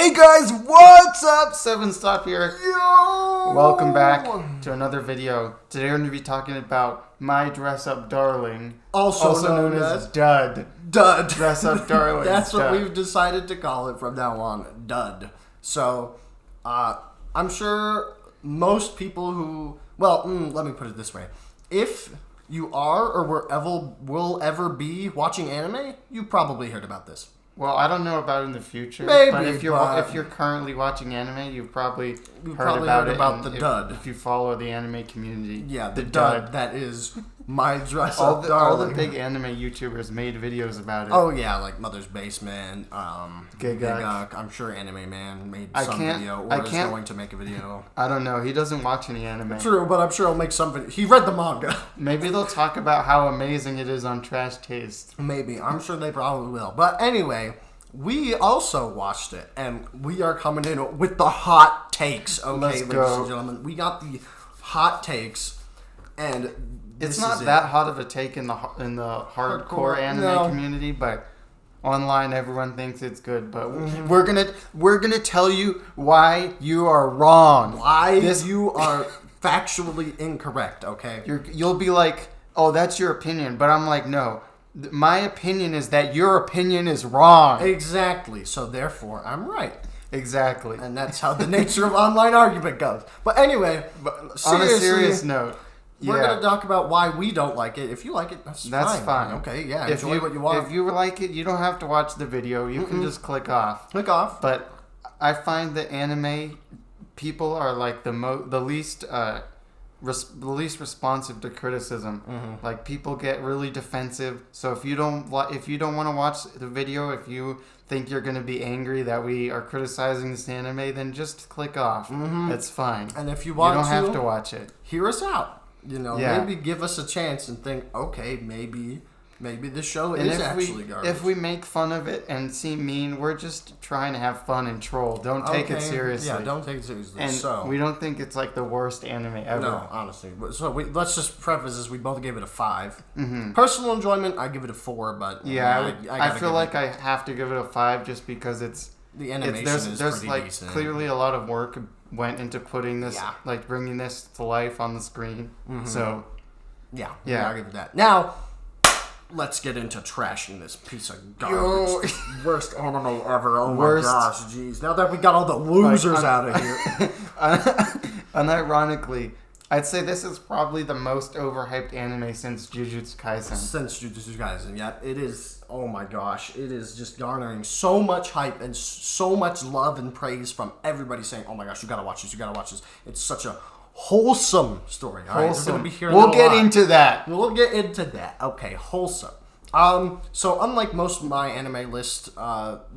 Hey guys, what's up? Seven Stop here. Yo! Welcome back to another video. Today we're going to be talking about My Dress Up Darling, Also known as Dud. Dud. Dress Up Darling. That's what we've decided to call it from now on, Dud. So, I'm sure most people who, let me put it this way. If you are or will ever be watching anime, you probably heard about this. Well, I don't know about in the future. Maybe, but if you're currently watching anime, you've probably heard about the Dud. If you follow the anime community. Yeah, the Dud. That is My Dress Up Darling. All the big anime YouTubers made videos about it. Oh yeah, like Mother's Basement, Giguk. I'm sure Anime Man made some video or is going to make a video. I don't know. He doesn't watch any anime. True, but I'm sure he'll make some video. He read the manga. Maybe they'll talk about how amazing it is on Trash Taste. Maybe. I'm sure they probably will. But anyway, we also watched it, and we are coming in with the hot takes, okay, ladies and gentlemen. We got the hot takes, and it's not that hot of a take in the hardcore anime community, but online everyone thinks it's good. But we're gonna tell you why you are wrong. You are factually incorrect. Okay, you'll be like, oh, that's your opinion, but I'm like, no. My opinion is that your opinion is wrong. Exactly. So therefore, I'm right. Exactly. And that's how the nature of online argument goes. But anyway, on a serious note, we're going to talk about why we don't like it. If you like it, that's fine. Okay, yeah. Enjoy what you want. If you like it, you don't have to watch the video. You can just click off. Click off. But I find that anime people are like the least responsive to criticism. Like, people get really defensive. So if you don't want to watch the video, if you think you're going to be angry that we are criticizing this anime, then just click off. It's fine. And if you want you don't have to watch it. Hear us out. Maybe give us a chance and think, okay, maybe the show is actually garbage. If we make fun of it and seem mean, we're just trying to have fun and troll. Don't take it seriously. Yeah, don't take it seriously. And we don't think it's like the worst anime ever. No, honestly. So let's just preface this. We both gave it a 5. Personal enjoyment, I give it a 4, but yeah, I feel like I have to give it a 5 just because the animation is pretty like decent. Clearly a lot of work went into putting this, like bringing this to life on the screen. So yeah, I'll give it that. Now, let's get into trashing this piece of garbage. Worst anime ever. Oh my gosh, jeez. Now that we got all the losers out of here. Unironically, I'd say this is probably the most overhyped anime since Jujutsu Kaisen. Yeah. It is, oh my gosh. It is just garnering so much hype and so much love and praise from everybody saying, oh my gosh, you gotta watch this. It's such a wholesome story. Wholesome. We'll get into that. Okay, wholesome. So unlike most of my anime list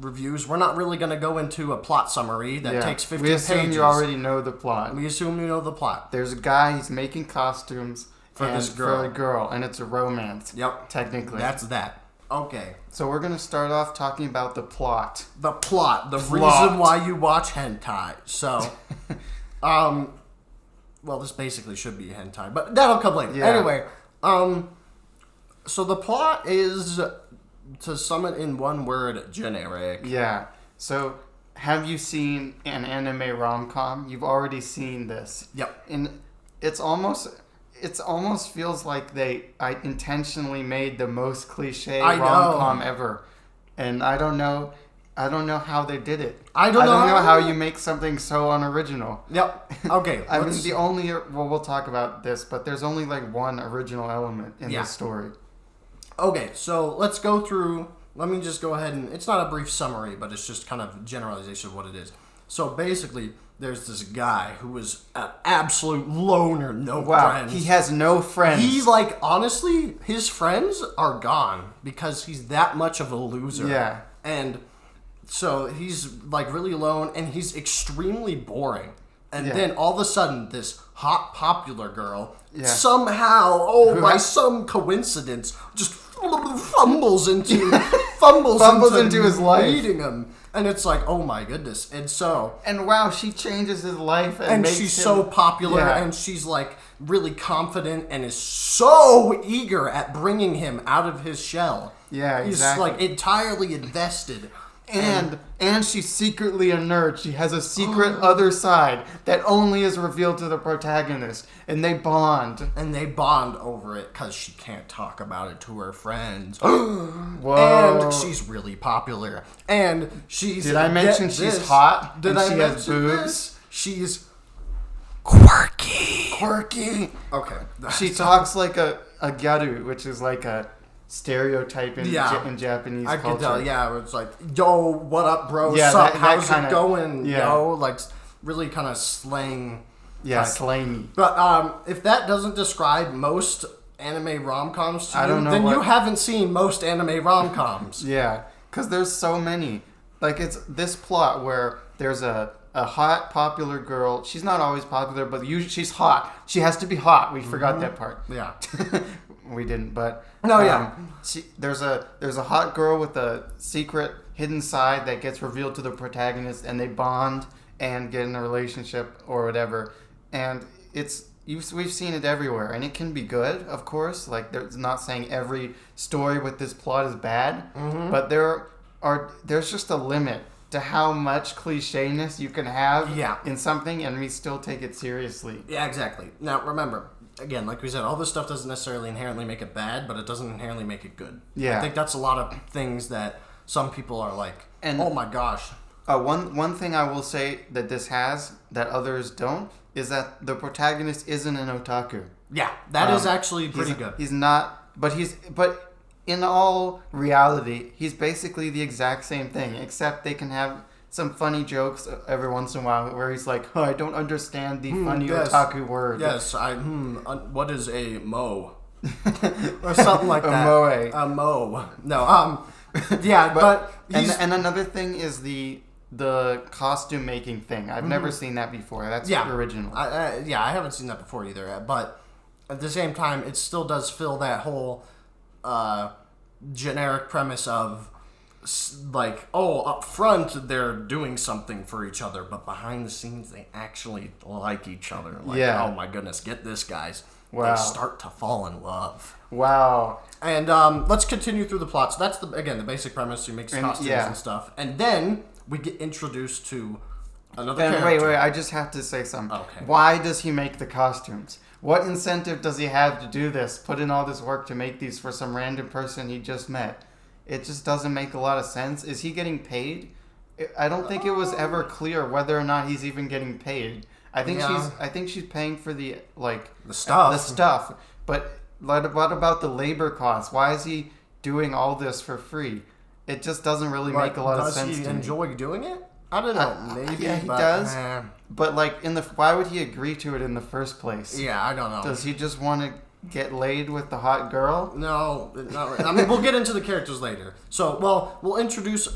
reviews, we're not really going to go into a plot summary that takes 15 pages. We assume you already know the plot. There's a guy, he's making costumes for a girl, and it's a romance. Yep. Technically. That's that. Okay. So we're going to start off talking about the plot. The reason why you watch hentai. So, well, this basically should be hentai, but that'll come later. Yeah. Anyway, so the plot is, to sum it in one word, generic. Yeah. So, have you seen an anime rom-com? You've already seen this. Yep. And it almost feels like I intentionally made the most cliche rom-com ever. And I don't know how they did it. I don't know how you make something so unoriginal. Yep. Okay. I mean, we'll talk about this, but there's only like one original element in this story. Okay, so let's go through. Let me just go ahead and, it's not a brief summary, but it's just kind of a generalization of what it is. So basically, there's this guy who is an absolute loner, friends. He has no friends. He, honestly, his friends are gone because he's that much of a loser. Yeah. And so he's really alone, and he's extremely boring. And then all of a sudden, this hot, popular girl somehow, by some coincidence, just fumbles into his life, meeting him. And it's like, oh my goodness. And wow, she changes his life. And she's so popular, and she's really confident and is so eager at bringing him out of his shell. Yeah, exactly. He's entirely invested And she's secretly a nerd. She has a secret other side that only is revealed to the protagonist. And they bond. And they bond over it because she can't talk about it to her friends. Whoa. And she's really popular. And she's... Did I mention she's hot? Did and I she mention has boobs? this? She's quirky. Okay. She talks like a gyaru, which is like a stereotype in Japanese culture. I could tell, yeah. It's like, yo, what up, bro? Yeah, Sup? that How's kinda, it going? Yeah. Yo, like, really kind of slang. Yeah, like, slangy. But if that doesn't describe most anime rom-coms to you, then you haven't seen most anime rom-coms. Yeah, because there's so many. Like, it's this plot where there's a hot, popular girl. She's not always popular, but usually she's hot. She has to be hot. We forgot that part. Yeah. We didn't, but... No, yeah. There's a hot girl with a secret hidden side that gets revealed to the protagonist, and they bond and get in a relationship or whatever. And we've seen it everywhere, and it can be good, of course. Like, there's not saying every story with this plot is bad, but there's just a limit to how much clichéness you can have in something, and we still take it seriously. Yeah, exactly. Now, remember, again, like we said, all this stuff doesn't necessarily inherently make it bad, but it doesn't inherently make it good. Yeah. I think that's a lot of things that some people are like, oh my gosh. One thing I will say that this has that others don't is that the protagonist isn't an otaku. Yeah, that is actually pretty good. He's not, but in all reality, he's basically the exact same thing, except they can have some funny jokes every once in a while where he's like, I don't understand the funny otaku word. Yes, what is a mo? Or something like that. A mo. No, yeah, but and another thing is the costume making thing. I've never seen that before. That's original. I haven't seen that before either. But at the same time, it still does fill that whole generic premise of like, up front they're doing something for each other, but behind the scenes they actually like each other. Like, oh my goodness, get this, guys. Wow. They start to fall in love. Wow. And let's continue through the plot. So that's the basic premise. He makes costumes and stuff, and then we get introduced to another character. Wait, I just have to say something. Okay. Why does he make the costumes? What incentive does he have to do this? Put in all this work to make these for some random person he just met? It just doesn't make a lot of sense. Is he getting paid? I don't think it was ever clear whether or not he's even getting paid. I think she's paying for the stuff. But what about the labor costs? Why is he doing all this for free? It just doesn't really make a lot of sense to me. Does he enjoy doing it? I don't know. Maybe. Yeah, he does. But like, why would he agree to it in the first place? Yeah, I don't know. Does he just want to get laid with the hot girl? No, not really. I mean, we'll get into the characters later. So, we'll introduce.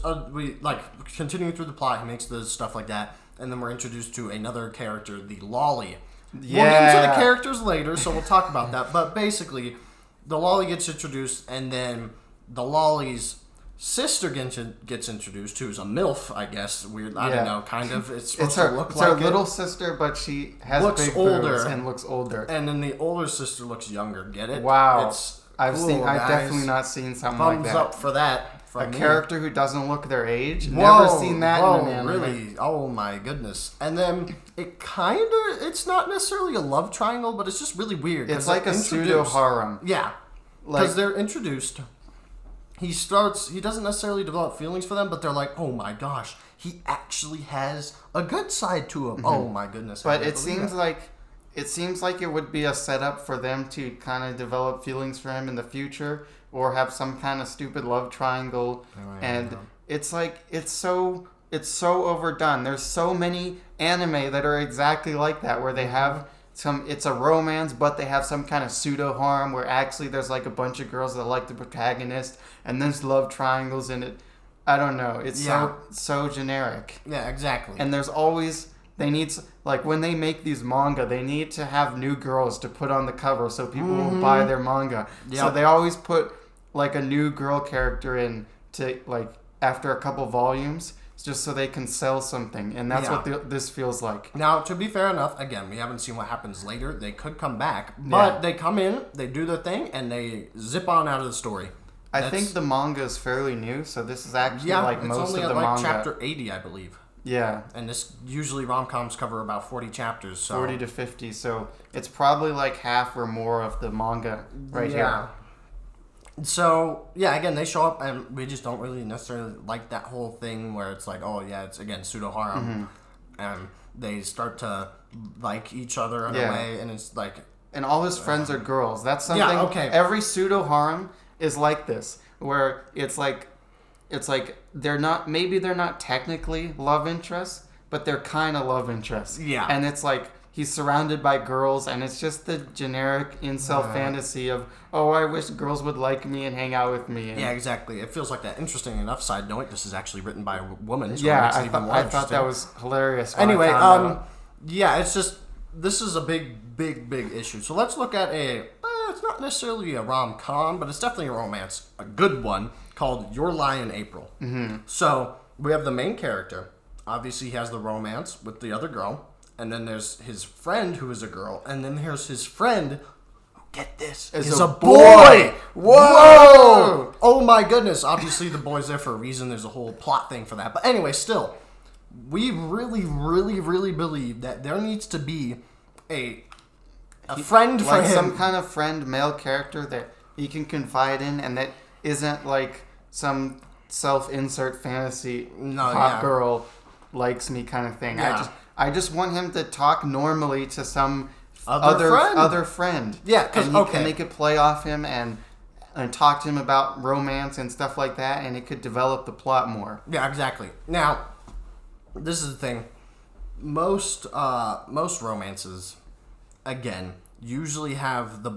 Continuing through the plot, he makes the stuff like that, and then we're introduced to another character, the lolly. Yeah. We'll get into the characters later, so we'll talk about that. But basically, the lolly gets introduced, and then the lolly's sister gets introduced, who's a MILF, I guess. Weird, I don't know, kind of. It's her little sister, but she has big boobs and looks older. And then the older sister looks younger. Get it? Wow. I've definitely not seen something like that. Thumbs up for that. Character who doesn't look their age. Never seen that in an anime. Really? Oh my goodness. And then it's not necessarily a love triangle, but it's just really weird. It's like a pseudo harem. Yeah. Because they're introduced. He doesn't necessarily develop feelings for them, but they're like, oh my gosh, he actually has a good side to him. Mm-hmm. Oh my goodness. But it seems like it would be a setup for them to kind of develop feelings for him in the future, or have some kind of stupid love triangle. It's like, it's so overdone. There's so many anime that are exactly like that, where they have it's a romance, but they have some kind of pseudo harem where actually there's like a bunch of girls that like the protagonist, and there's love triangles in it. I don't know. It's so generic. Yeah, exactly. And there's always, when they make these manga, they need to have new girls to put on the cover so people will buy their manga. Yep. So they always put like a new girl character in to after a couple volumes, just so they can sell something, and that's what this feels like. Now, to be fair enough, again, we haven't seen what happens later. They could come back, but they come in, they do their thing, and they zip on out of the story. I think the manga is fairly new, so this is actually like most of the manga. Yeah, it's only chapter 80, I believe. Yeah. And this usually rom-coms cover about 40 chapters. So 40 to 50, so it's probably like half or more of the manga here. So, yeah, again, they show up, and we just don't really necessarily like that whole thing where it's like, oh, yeah, it's, again, pseudo-harem. And they start to like each other in a way, and it's like... And all his friends are girls. That's something... Every pseudo-harem is like this, where it's like they're not technically love interests, but they're kind of love interests. Yeah. And it's like... He's surrounded by girls, and it's just the generic incel fantasy of, oh, I wish girls would like me and hang out with me. And yeah, exactly. It feels like that. Interesting enough, side note, this is actually written by a woman. So I thought that was hilarious. Anyway, it's just, this is a big issue. So let's look at it's not necessarily a rom-com, but it's definitely a romance. A good one called Your Lie in April. So we have the main character. Obviously, he has the romance with the other girl. And then there's his friend who is a girl. And then there's his friend who, get this, is a boy. Whoa! Oh my goodness. Obviously the boy's there for a reason. There's a whole plot thing for that. But anyway, still, we really, really, really believe that there needs to be a friend for him. Some kind of friend, male character that he can confide in and that isn't like some self-insert fantasy hot girl likes me kind of thing. Yeah. I just want him to talk normally to some other friend. Yeah, and they could play off him and talk to him about romance and stuff like that, and it could develop the plot more. Yeah, exactly. Now, this is the thing. Most romances, again, usually have the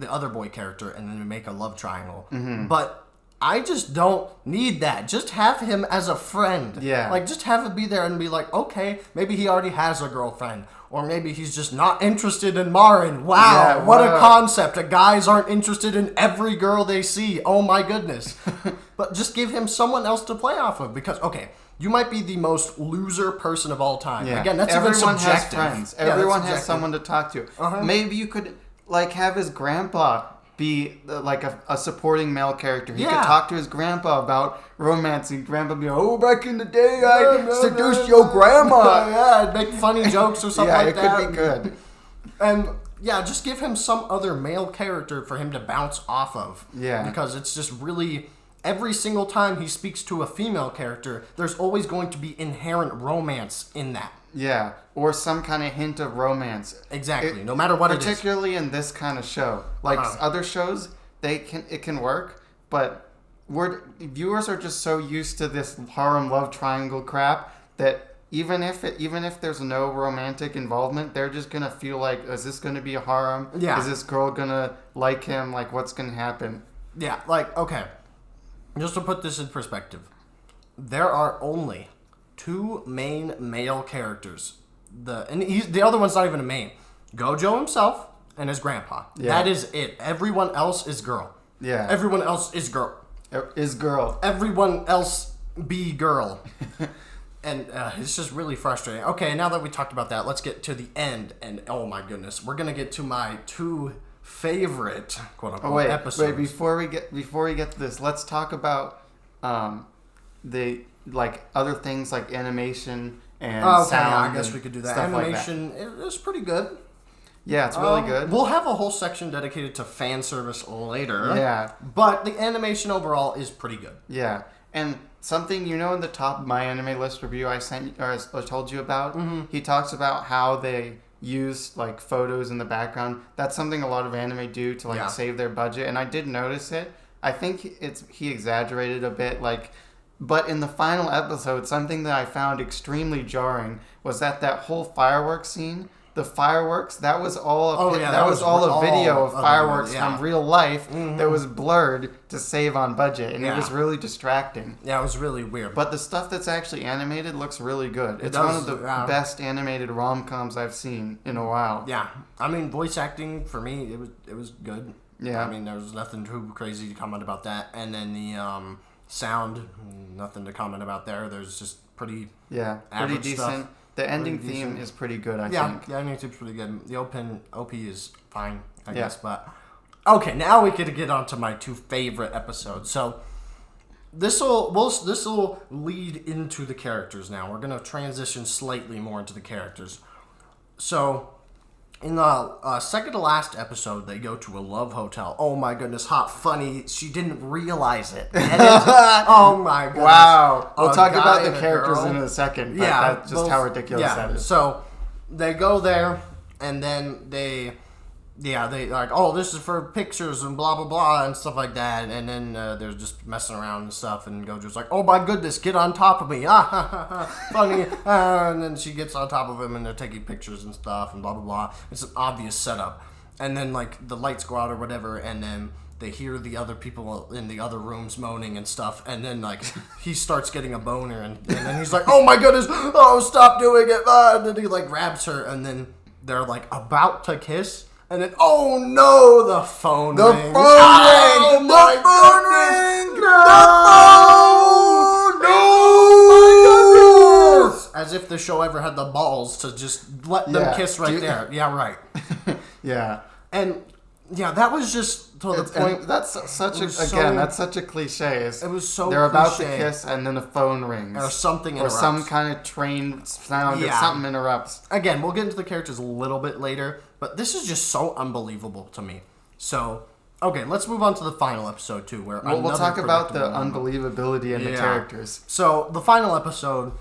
other boy character, and then make a love triangle. But I just don't need that. Just have him as a friend. Yeah. Like, just have him be there and be like, okay, maybe he already has a girlfriend. Or maybe he's just not interested in Marin. Wow, what a concept. Guys aren't interested in every girl they see. Oh my goodness. But just give him someone else to play off of. Because, okay, you might be the most loser person of all time. Yeah. Again, that's even subjective. Everyone has friends. Everyone has someone to talk to. Maybe you could, like, have his grandpa be like a supporting male character. He could talk to his grandpa about romance, and grandpa be like, oh, back in the day, I seduced your grandma. Make funny jokes or something like that. Yeah, it could be good. And just give him some other male character for him to bounce off of. Yeah. Because it's just really, every single time he speaks to a female character, there's always going to be inherent romance in that. Yeah, or some kind of hint of romance. Exactly, no matter what it is. Particularly in this kind of show. Like other shows, it can work, but viewers are just so used to this harem love triangle crap that even if there's no romantic involvement, they're just gonna feel like, is this gonna be a harem? Yeah. Is this girl gonna like him? Like, what's gonna happen? Yeah, like, okay. Just to put this in perspective, there are only 2 main male characters. The other one's not even a main. Gojo himself and his grandpa. Yeah. That is it. Everyone else is girl. Yeah. Everyone else is girl. Is girl. Everyone else be girl. And it's just really frustrating. Okay, now that we talked about that, let's get to the end. And oh my goodness, we're gonna get to my 2 favorite quote unquote episodes. Wait, before we get to this, let's talk about the like other things like animation and sound. Yeah, I guess we could do that. Animation is pretty good. Yeah, it's really good. We'll have a whole section dedicated to fan service later. Yeah. But the animation overall is pretty good. Yeah. And something, in the top My Anime List review I told you about, he talks about how they use like photos in the background. That's something a lot of anime do to like save their budget, and I did notice it. I think he exaggerated a bit, but in the final episode, something that I found extremely jarring was that whole fireworks scene. The fireworks, that was all a video of fireworks from real life that was blurred to save on budget, and it was really distracting. Yeah, it was really weird. But the stuff that's actually animated looks really good. It's one of the best animated rom-coms I've seen in a while. Yeah. I mean, voice acting, for me, it was good. Yeah. I mean, there was nothing too crazy to comment about that. And then the sound, nothing to comment about there. There's just pretty decent stuff. The ending theme is pretty good, I think. Yeah, the ending theme's pretty good. The OP is fine, I guess. But Okay, now we can get on to my 2 favorite episodes. So this will lead into the characters now. We're gonna transition slightly more into the characters. So in the second to last episode, they go to a love hotel. Oh my goodness, hot funny. She didn't realize it. Oh my goodness. Wow. We'll talk about the characters in a second. But Yeah, that's just how ridiculous that is. So they go there, and then they like, oh, this is for pictures and blah blah blah and stuff like that, and then they're just messing around and stuff, and Gojo's like, oh my goodness, get on top of me, funny, and then she gets on top of him, and they're taking pictures and stuff, and blah blah blah. It's an obvious setup, and then like the lights go out or whatever, and then they hear the other people in the other rooms moaning and stuff, and then like he starts getting a boner, and then he's like, oh my goodness, oh stop doing it, and then he like grabs her, and then they're like about to kiss. And then, oh no, the phone rings. The phone rings! No! As if the show ever had the balls to just let them kiss right there. Yeah, right. Yeah. And, yeah, that was just to the point. That's such that's such a cliche. It was so They're cliche. about to kiss and then a phone rings. Or something interrupts. Or some kind of train sound or something interrupts. Again, we'll get into the characters a little bit later, but this is just so unbelievable to me. So, okay, let's move on to the final episode, too. Where we'll talk about the unbelievability in the characters. So, the final episode,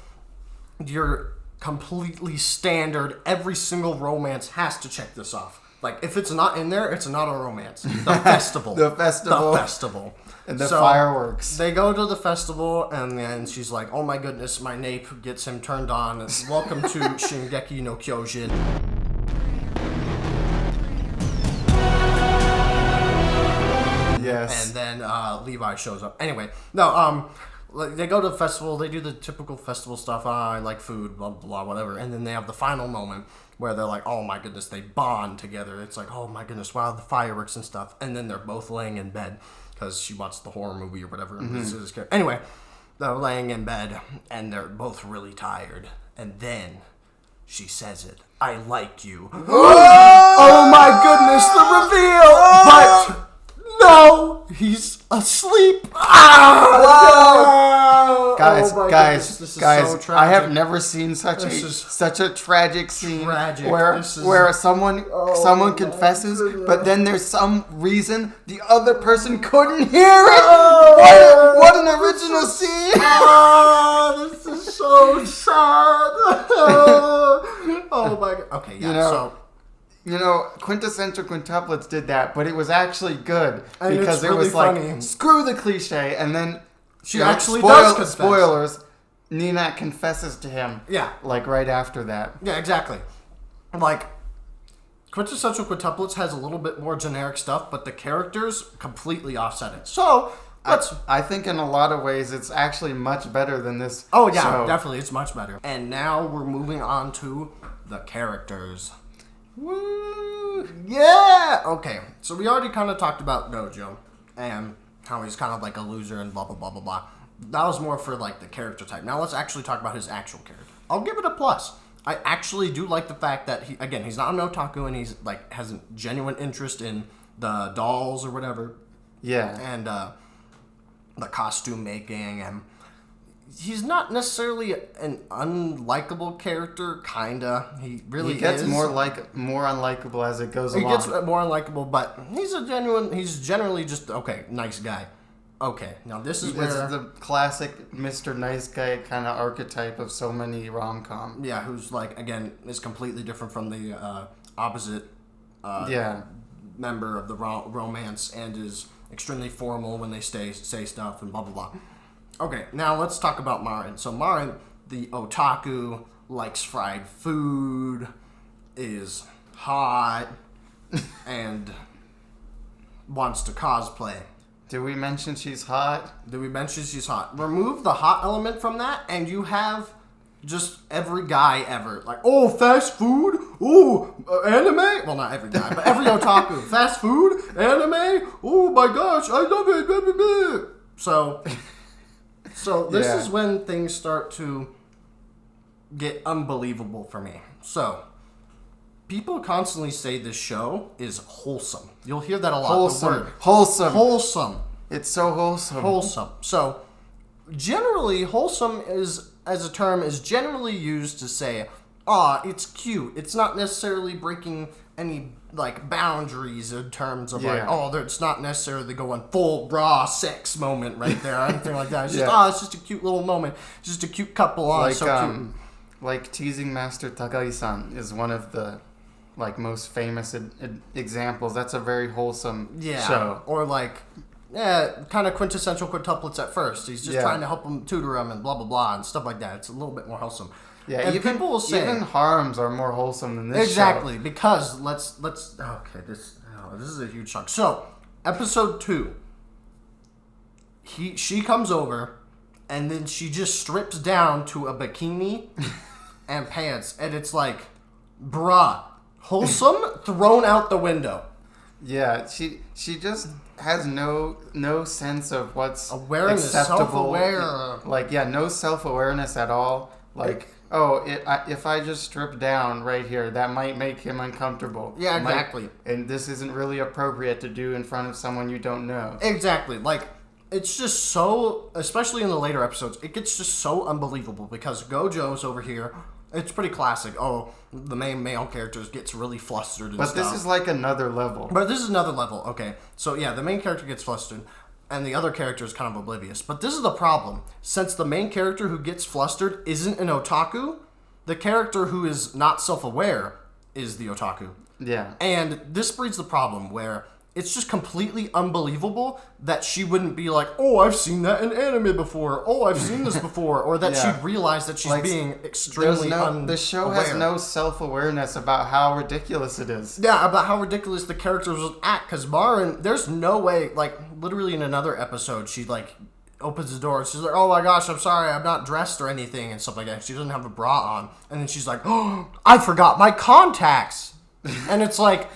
you're completely standard. Every single romance has to check this off. Like, if it's not in there, it's not a romance. The festival. The festival. The festival. And the fireworks. They go to the festival, and then she's like, oh my goodness, my nape gets him turned on. Welcome to Shingeki no Kyojin. Yes. And then Levi shows up. Anyway, no, they go to the festival, they do the typical festival stuff, I like food, blah, blah, whatever, and then they have the final moment where they're like, oh my goodness, they bond together. It's like, oh my goodness, wow, the fireworks and stuff, and then they're both laying in bed, because she watched the horror movie or whatever. Mm-hmm. Anyway, they're laying in bed, and they're both really tired, and then she says it, I like you. Oh my goodness, the reveal! But no, he's asleep. Guys, oh guys, so I have never seen such a tragic scene where someone confesses, but then there's some reason the other person couldn't hear it. What an original scene! This is so sad. Oh my god. Okay, yeah. Quintessential Quintuplets did that, but it was actually good because it really was funny. Like, screw the cliche, and then she actually does confess. Spoilers, Nina confesses to him. Yeah. Like, right after that. Yeah, exactly. Like, Quintessential Quintuplets has a little bit more generic stuff, but the characters completely offset it. So, I think in a lot of ways it's actually much better than this. Oh, yeah, definitely. It's much better. And now we're moving on to the characters. Woo! Yeah! Okay, so we already kind of talked about Gojo and how he's kind of like a loser and blah, blah, blah, blah, blah. That was more for like the character type. Now let's actually talk about his actual character. I'll give it a plus. I actually do like the fact that he's not an otaku and he's like has a genuine interest in the dolls or whatever. Yeah. And the costume making, and he's not necessarily an unlikable character, kinda. He really gets is. more unlikable as it goes along. He gets more unlikable, but he's generally just, okay, nice guy. Okay, now this is This is the classic Mr. Nice Guy kind of archetype of so many rom-com. Yeah, who's like, again, is completely different from the opposite member of the romance and is extremely formal when they say stuff and blah, blah, blah. Okay, now let's talk about Marin. So Marin, the otaku, likes fried food, is hot, and wants to cosplay. Did we mention she's hot? Remove the hot element from that, and you have just every guy ever. Like, oh, fast food? Oh, anime? Well, not every guy, but every otaku. Fast food? Anime? Oh my gosh, I love it. Blah, blah, blah. So this is when things start to get unbelievable for me. So, people constantly say this show is wholesome. You'll hear that a lot. Wholesome. The word. Wholesome. It's so wholesome. Wholesome. So, generally, wholesome as a term is generally used to say, it's cute. It's not necessarily breaking any like boundaries in terms of it's not necessarily going full raw sex moment right there or anything like that. It's just it's just a cute little moment. It's just a cute couple. Like so cute. Like Teasing Master Takagi-san is one of the like most famous examples. That's a very wholesome show. Or like kind of quintessential quintuplets at first. He's just trying to help him, tutor him, and blah blah blah and stuff like that. It's a little bit more wholesome. Yeah, and people will say even harems are more wholesome than this exactly show. Because let's okay, this is a huge chunk. So episode 2, she comes over, and then she just strips down to a bikini and pants, and it's like, bruh, wholesome thrown out the window. Yeah, she just has no sense of what's awareness, acceptable. Self-aware. Like no self-awareness at all. Like if I just strip down right here, that might make him uncomfortable. Yeah, exactly. And this isn't really appropriate to do in front of someone you don't know. Exactly. Like, it's just so, especially in the later episodes, it gets just so unbelievable because Gojo's over here. It's pretty classic. The main male character gets really flustered and stuff. But this is like another level. Okay. So, yeah, the main character gets flustered, and the other character is kind of oblivious. But this is the problem. Since the main character who gets flustered isn't an otaku, the character who is not self-aware is the otaku. Yeah. And this breeds the problem where it's just completely unbelievable that she wouldn't be like, I've seen that in anime before. I've seen this before. Or that she'd realize that she's being extremely unaware. The show has no self-awareness about how ridiculous it is. Yeah, about how ridiculous the characters will act. Because Marin, there's no way, like, literally in another episode, she, like, opens the door. She's like, oh my gosh, I'm sorry, I'm not dressed or anything and stuff like that. She doesn't have a bra on. And then she's like, I forgot my contacts. And it's like,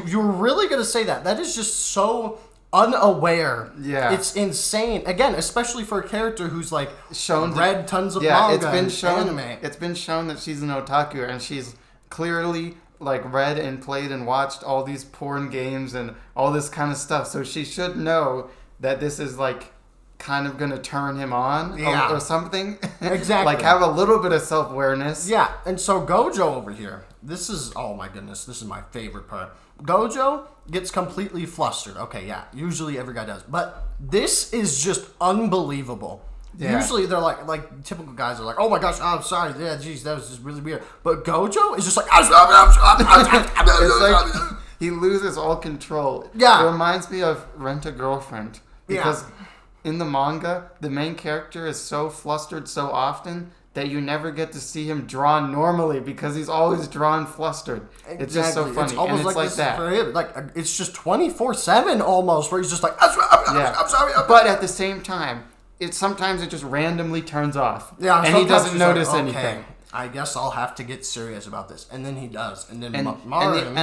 you're really going to say that? That is just so unaware. Yeah. It's insane. Again, especially for a character who's like read tons of manga and anime. It's been shown that she's an otaku and she's clearly like read and played and watched all these porn games and all this kind of stuff. So she should know that this is like kind of going to turn him on or something. Exactly. Like have a little bit of self-awareness. Yeah. And so Gojo over here, this is, oh my goodness, this is my favorite part. Gojo gets completely flustered. Okay, yeah, usually every guy does. But this is just unbelievable. Yeah. Usually they're like typical guys are like, oh my gosh, I'm sorry, yeah, geez, that was just really weird. But Gojo is just like, it's like he loses all control. Yeah. It reminds me of Rent-A-Girlfriend. Because in the manga, the main character is so flustered so often that you never get to see him drawn normally because he's always drawn flustered. Exactly. It's just so funny. It's almost and it's like that. For him. Like, it's just 24/7 almost, where he's just like, I'm sorry. But at the same time, sometimes it just randomly turns off. Yeah, and he doesn't notice anything. I guess I'll have to get serious about this. And then he does. And then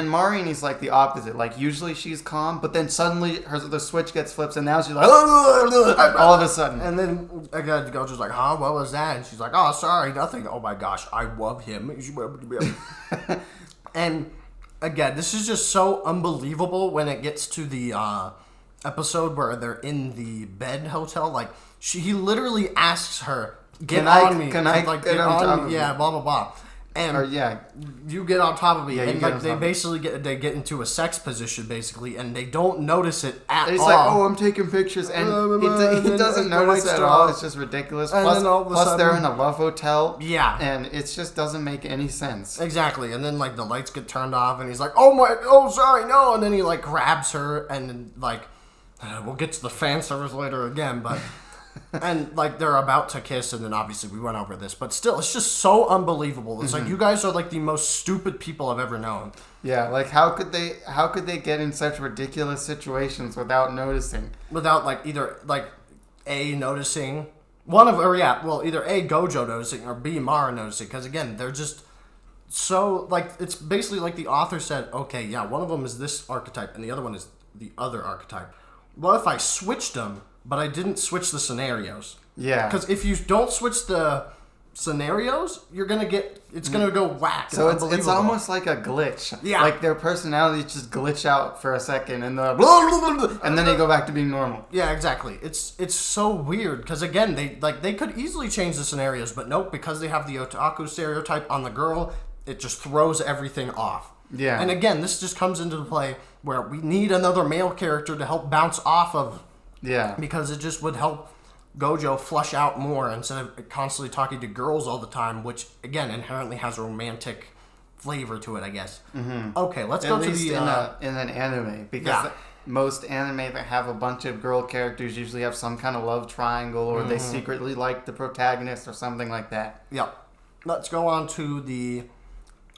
Marin is like the opposite. Like, usually she's calm, but then suddenly the switch gets flipped, and now she's like, all of a sudden. And then again, Gojo's like, what was that? And she's like, sorry, nothing. Oh my gosh, I love him. And again, this is just so unbelievable when it gets to the episode where they're in the bed hotel. Like, he literally asks her, Get on me. Get on me? Yeah, blah, blah, blah. And you get on top of me. And like they basically get into a sex position, basically, and they don't notice it at all. He's like, I'm taking pictures. And he doesn't notice it at all. It's just ridiculous. Plus they're in a love hotel. Yeah. And it just doesn't make any sense. Exactly. And then like the lights get turned off, and he's like, sorry, no. And then he like grabs her, and then like, we'll get to the fan service later again, but... And like they're about to kiss, and then obviously we went over this, but still, it's just so unbelievable. It's like you guys are like the most stupid people I've ever known. Yeah, like how could they get in such ridiculous situations without noticing? Without like either like A, noticing either A, Gojo noticing, or B, Mara noticing, because again they're just so like it's basically like the author said, okay, yeah, one of them is this archetype and the other one is the other archetype. What if I switched them? But I didn't switch the scenarios. Yeah. Because if you don't switch the scenarios, you're gonna get it's gonna go whack. So it's almost like a glitch. Yeah. Like their personalities just glitch out for a second, and then they go back to being normal. Yeah, exactly. It's so weird because again, they could easily change the scenarios, but nope, because they have the otaku stereotype on the girl, it just throws everything off. Yeah. And again, this just comes into play where we need another male character to help bounce off of. Yeah. Because it just would help Gojo flush out more instead of constantly talking to girls all the time, which again inherently has a romantic flavor to it, I guess. Mm-hmm. Okay, let's go to the in an anime, because most anime that have a bunch of girl characters usually have some kind of love triangle, or they secretly like the protagonist or something like that. Yep. Let's go on to the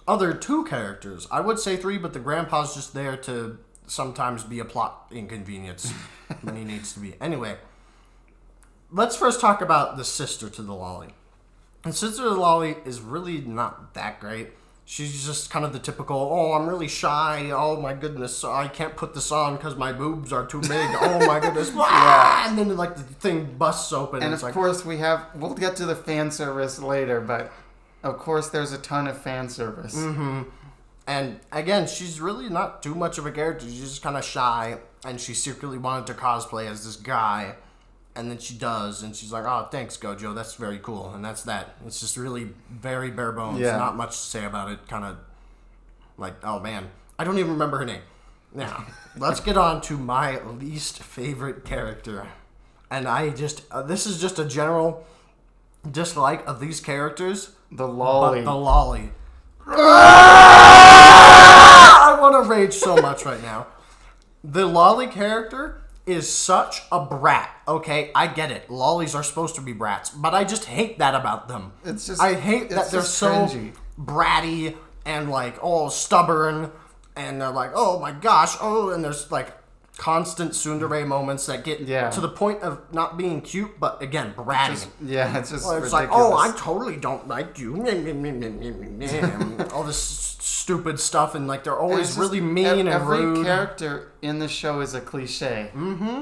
other two characters. I would say three, but the grandpa's just there to sometimes be a plot inconvenience when he needs to be. Anyway, let's first talk about the sister to the lolly. And sister to the lolly is really not that great. She's just kind of the typical, oh, I'm really shy. Oh, my goodness. I can't put this on because my boobs are too big. Oh, my goodness. Yeah. And then, like, the thing busts open. And, of course, we'll get to the fan service later, but, of course, there's a ton of fan service. Mm-hmm. And, again, she's really not too much of a character. She's just kind of shy, and she secretly wanted to cosplay as this guy. And then she does, and she's like, oh, thanks, Gojo. That's very cool. And that's that. It's just really very bare bones. Yeah. Not much to say about it. Kind of like, oh, man. I don't even remember her name. Now, let's get on to my least favorite character. And I just, this is just a general dislike of these characters. The lolly. But the lolly. I want to rage so much right now. The lolly character is such a brat. Okay, I get it. Lollies are supposed to be brats, but I just hate that about them. I hate that they're so cringy, bratty, and like stubborn, and they're like, oh my gosh, and there's like constant tsundere moments that get to the point of not being cute, but again, bratty. It's just it's ridiculous. Like, oh, I totally don't like you. All this stupid stuff, and like they're always really mean and rude. Every character in the show is a cliche. Mm-hmm.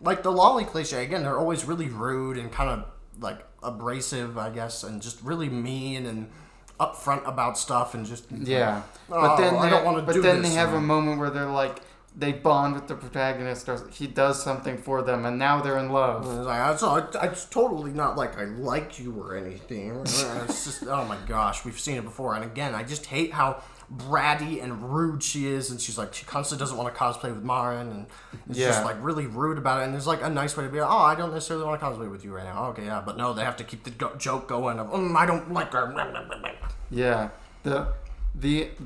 Like the lolly cliche, again, they're always really rude and kind of like abrasive, I guess, and just really mean and upfront about stuff, and just But then they have a moment where they're like, they bond with the protagonist, or he does something for them, and now they're in love. It's totally not like I like you or anything. It's just, oh my gosh, we've seen it before. And again, I just hate how bratty and rude she is, and she's like, she constantly doesn't want to cosplay with Marin, and it's just like really rude about it. And there's like a nice way to be like, oh, I don't necessarily want to cosplay with you right now. Okay, yeah, but no, they have to keep the joke going of, I don't like her. Yeah, the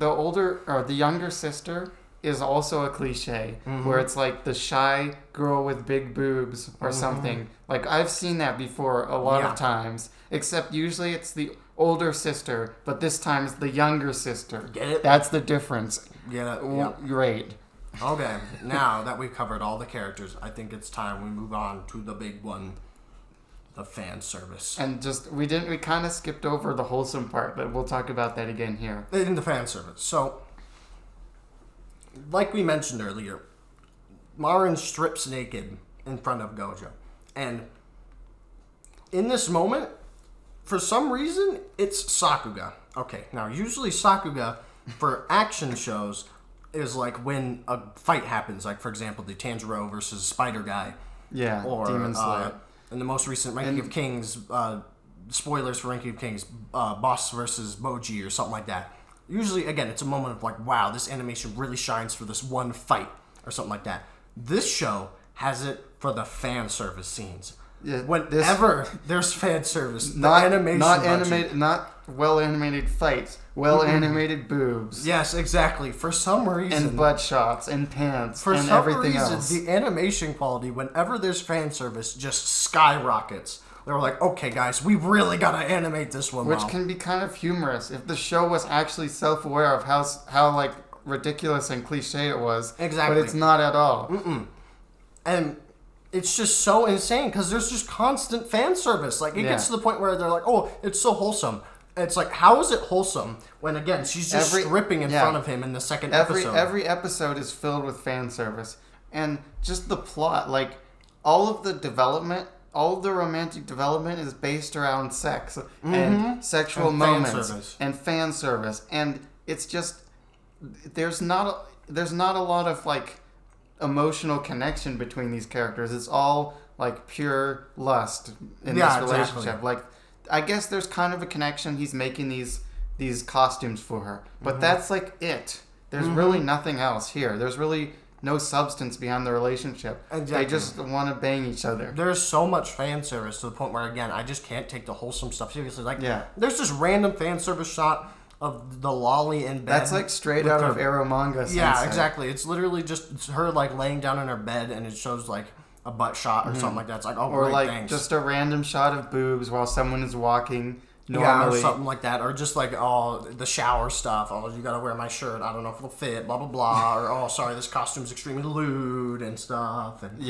older or the younger sister is also a cliche, where it's like the shy girl with big boobs or something. Like, I've seen that before a lot of times, except usually it's the older sister, but this time it's the younger sister. Get it? That's the difference. Yeah. Great. Okay, now that we've covered all the characters, I think it's time we move on to the big one, the fan service. And we kind of skipped over the wholesome part, but we'll talk about that again here. In the fan service. So, like we mentioned earlier, Marin strips naked in front of Gojo. And in this moment, for some reason, it's Sakuga. Okay, now usually Sakuga for action shows is like when a fight happens. Like, for example, the Tanjiro versus Spider Guy. Yeah, or Demon Slayer. In the most recent Ranking of Kings, spoilers for Ranking of Kings, Boss versus Boji or something like that. Usually, again, it's a moment of like, wow, this animation really shines for this one fight or something like that. This show has it for the fan service scenes. Yeah, whenever there's fan service, not well animated fights, well animated boobs. Yes, exactly. For some reason, and butt shots and pants and everything else. The animation quality, whenever there's fan service, just skyrockets. They were like, okay, guys, we really got to animate this one. Which can be kind of humorous if the show was actually self-aware of how like ridiculous and cliche it was. Exactly. But it's not at all. And it's just so insane because there's just constant fan service. Like, it gets to the point where they're like, oh, it's so wholesome. It's like, how is it wholesome when, again, she's just stripping in front of him in the second episode? Every episode is filled with fan service. And just the plot, like, all of the development all of the romantic development is based around sex and sexual moments and fan service, and it's just there's not a lot of like emotional connection between these characters. It's all like pure lust in this relationship. Exactly. Like, I guess there's kind of a connection. He's making these costumes for her, but that's like it. There's really nothing else here. There's really no substance behind the relationship. Exactly. They just want to bang each other. There's so much fan service to the point where, again, I just can't take the wholesome stuff seriously. Like, there's this random fan service shot of the lolly in bed. That's like straight out of Arrow manga. Yeah, exactly. It's literally just her like laying down in her bed, and it shows like a butt shot or something like that. It's like, oh, or great, like thanks. Just a random shot of boobs while someone is walking. Normally. Yeah, or something like that. Or just like, oh, the shower stuff. Oh, you gotta wear my shirt. I don't know if it'll fit, blah, blah, blah. Or, oh, sorry, this costume's extremely lewd and stuff. And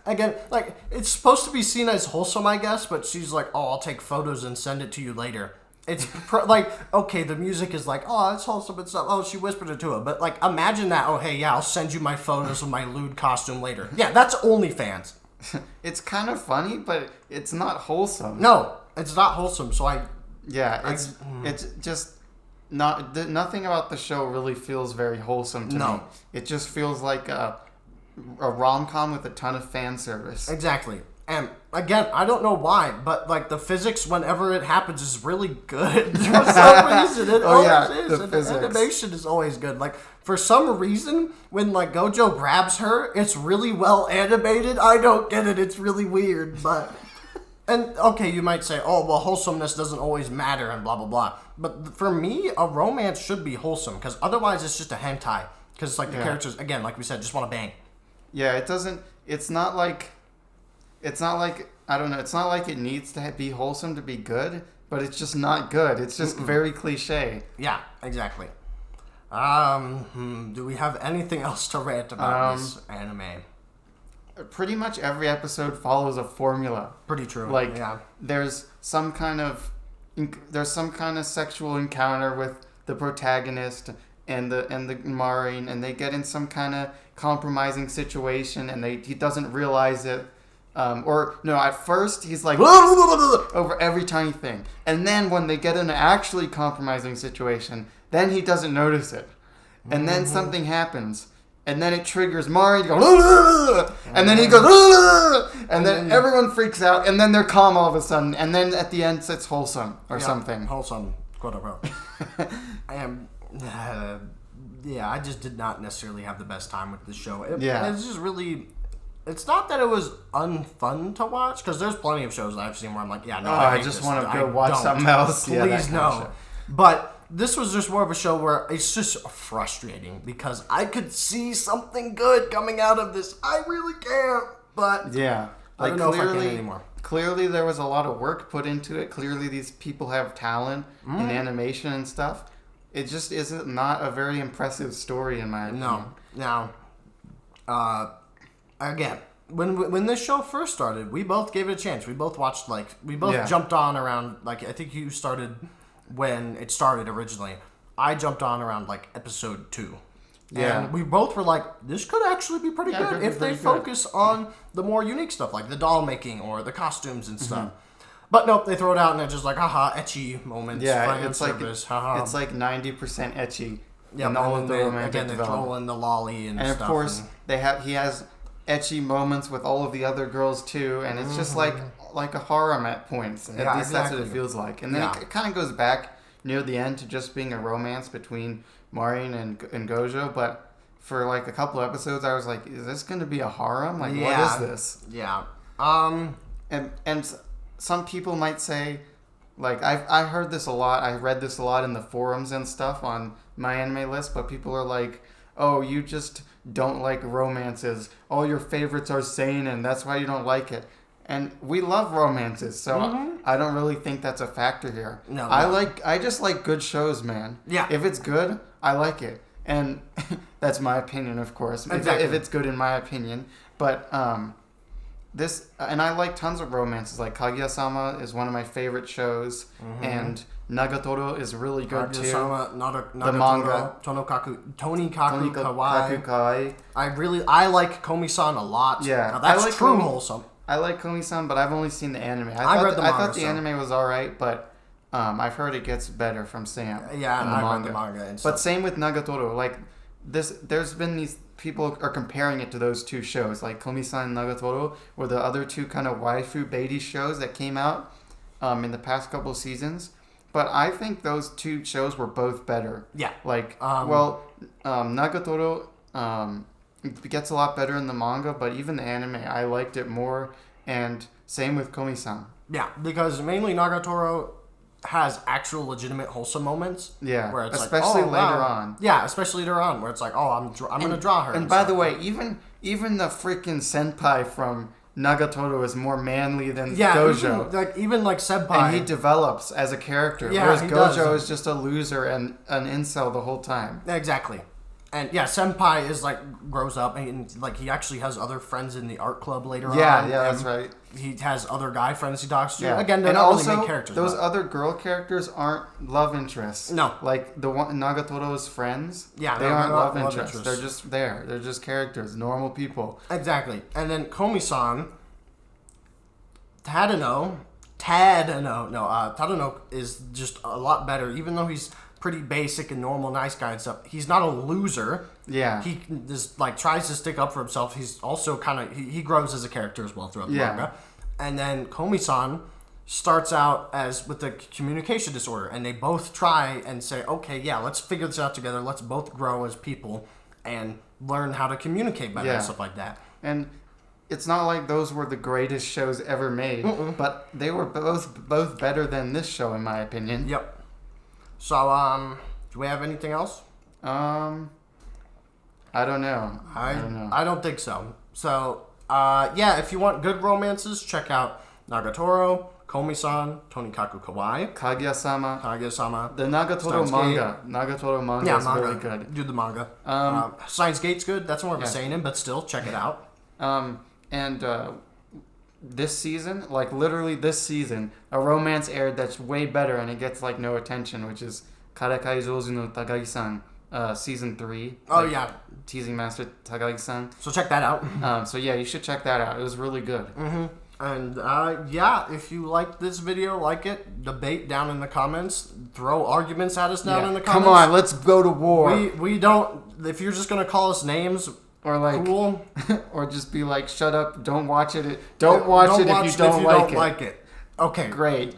again, like, it's supposed to be seen as wholesome, I guess, but she's like, oh, I'll take photos and send it to you later. It's like, okay, the music is like, oh, it's wholesome and stuff. Oh, she whispered it to him. But, like, imagine that. Oh, hey, yeah, I'll send you my photos of my lewd costume later. Yeah, that's OnlyFans. It's kind of funny, but it's not wholesome. No, it's not wholesome, so it's just nothing about the show really feels very wholesome to me. It just feels like a rom-com with a ton of fan service. Exactly. And again, I don't know why, but like the physics whenever it happens is really good. For some reason, it always is. And the animation is always good. Like for some reason, when like Gojo grabs her, it's really well animated. I don't get it. It's really weird, but. And, okay, you might say, oh, well, wholesomeness doesn't always matter and blah, blah, blah. But for me, a romance should be wholesome, because otherwise it's just a hentai. Because, like, the characters, again, like we said, just want to bang. Yeah, it's not like, I don't know, it's not like it needs to be wholesome to be good, but it's just not good. It's just very cliche. Yeah, exactly. Do we have anything else to rant about this anime? Pretty much every episode follows a formula. Pretty true. Like there's some kind of sexual encounter with the protagonist and the Marin, and they get in some kind of compromising situation, and he doesn't realize it. At first he's like over every tiny thing, and then when they get in an actually compromising situation, then he doesn't notice it, and then something happens. And then it triggers Mari to go, and then he goes, and then everyone freaks out, and then they're calm all of a sudden, and then at the end it's wholesome or something. Wholesome, quote unquote. I just did not necessarily have the best time with the show. It's just really, it's not that it was unfun to watch, because there's plenty of shows I've seen where I'm like, I just want to go watch something else. Please no. But this was just more of a show where it's just frustrating because I could see something good coming out of this. I really can't, but I don't know if I can anymore. Clearly, there was a lot of work put into it. Clearly, these people have talent in animation and stuff. It just not a very impressive story, in my opinion. No. Now, again, when this show first started, we both gave it a chance. We both watched, jumped on around, I think you started when it started originally. I jumped on around episode 2. Yeah. And we both were like, this could actually be pretty good if they focus on the more unique stuff, like the doll making or the costumes and stuff. But nope, they throw it out and it's just like, haha, ecchi moments. Yeah, it's like 90% ecchi. Yeah, and all of the romantic they throw in the lolly and stuff. And of course, he has ecchi moments with all of the other girls too, and it's just like a harem at points. At least that's what it feels like. And then it kind of goes back near the end to just being a romance between Marin and Gojo, but for a couple episodes I was like, is this going to be a harem? What is this? Yeah. And some people might say, I heard this a lot, I read this a lot in the forums and stuff on my anime list, but people are like, oh, you just don't like romances. All your favorites are seinen, that's why you don't like it. And we love romances, so I don't really think that's a factor here. No. I just like good shows, man. Yeah. If it's good, I like it. And that's my opinion, of course. Exactly. If it's good in my opinion. But and I like tons of romances. Like Kaguya-sama is one of my favorite shows, and Nagatoro is really good too. Nagatoro, the manga. Tonikaku Kawaii. I like Komi-san a lot. Yeah. Now, that's true wholesome. I like Komi-san, but I've only seen the anime. I thought the anime was alright, but I've heard it gets better from Sam. Yeah, and I read the manga and stuff. But same with Nagatoro. Like there's been these people are comparing it to those two shows, like Komi-san and Nagatoro, were the other two kind of waifu baity shows that came out in the past couple of seasons. But I think those two shows were both better. Yeah. Like, Nagatoro it gets a lot better in the manga, but even the anime, I liked it more. And same with Komi-san. Yeah, because mainly Nagatoro has actual legitimate wholesome moments. Yeah, where it's especially like, later on. Yeah, especially later on, where it's like, oh, I'm going to draw her. And by the way, even the freaking senpai from Nagatoro is more manly than Gojo. Even senpai. And he develops as a character, whereas Gojo is just a loser and an incel the whole time. Exactly. And yeah, senpai is grows up and he actually has other friends in the art club later on. Yeah, that's right. He has other guy friends he talks to. Yeah. Again, they're not really main characters. Those other girl characters aren't love interests. No. Like the one Nagatoro's friends. Yeah, they aren't love interests. They're just there. They're just characters, normal people. Exactly. And then Komi-san, Tadano is just a lot better, even though he's pretty basic and normal, nice guy and stuff. He's not a loser. Yeah. He just tries to stick up for himself. He's also he grows as a character as well throughout the manga. And then Komi-san starts out as with a communication disorder, and they both try and say, okay, yeah, let's figure this out together. Let's both grow as people and learn how to communicate better and stuff like that. And it's not like those were the greatest shows ever made, but they were both better than this show, in my opinion. Yep. So, do we have anything else? I don't know. I don't think so. So, if you want good romances, check out Nagatoro, Komi-san, Tonikaku Kawaii, Kaguya-sama. The Nagatoro manga is really good. Do the manga. Steins Gate's good. That's more of a seinen, but still, check it out. This season, literally this season, a romance aired that's way better and it gets no attention, which is Karakai Jouzu no Takagi-san, season 3. Oh yeah, Teasing Master Takagi-san. So check that out. So yeah, you should check that out. It was really good. And if you like this video, like it, debate down in the comments, throw arguments at us down in the comments. Come on, let's go to war. We don't. If you're just gonna call us names. Or cool. Or just be shut up, don't watch it. Don't watch it if you don't like it. Okay. Great.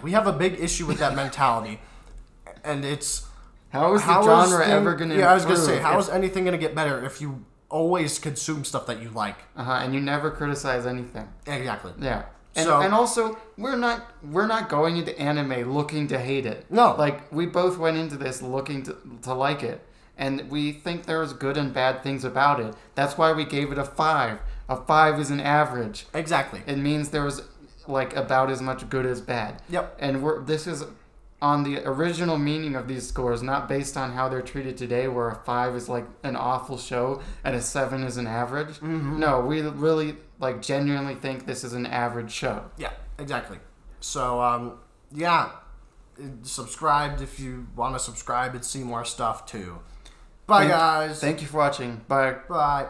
We have a big issue with that mentality. And it's... How is the genre ever going to improve? Yeah, I was going to say, how is anything going to get better if you always consume stuff that you like? And you never criticize anything. Exactly. Yeah. And also, we're not going into anime looking to hate it. No. We both went into this looking to like it. And we think there's good and bad things about it. That's why we gave it a 5. A 5 is an average. Exactly. It means there was about as much good as bad. Yep. And this is on the original meaning of these scores, not based on how they're treated today, where a 5 is an awful show and a 7 is an average. Mm-hmm. No, we really genuinely think this is an average show. Yeah, exactly. So subscribe if you want to subscribe and see more stuff too. Bye, guys. Thank you for watching. Bye. Bye.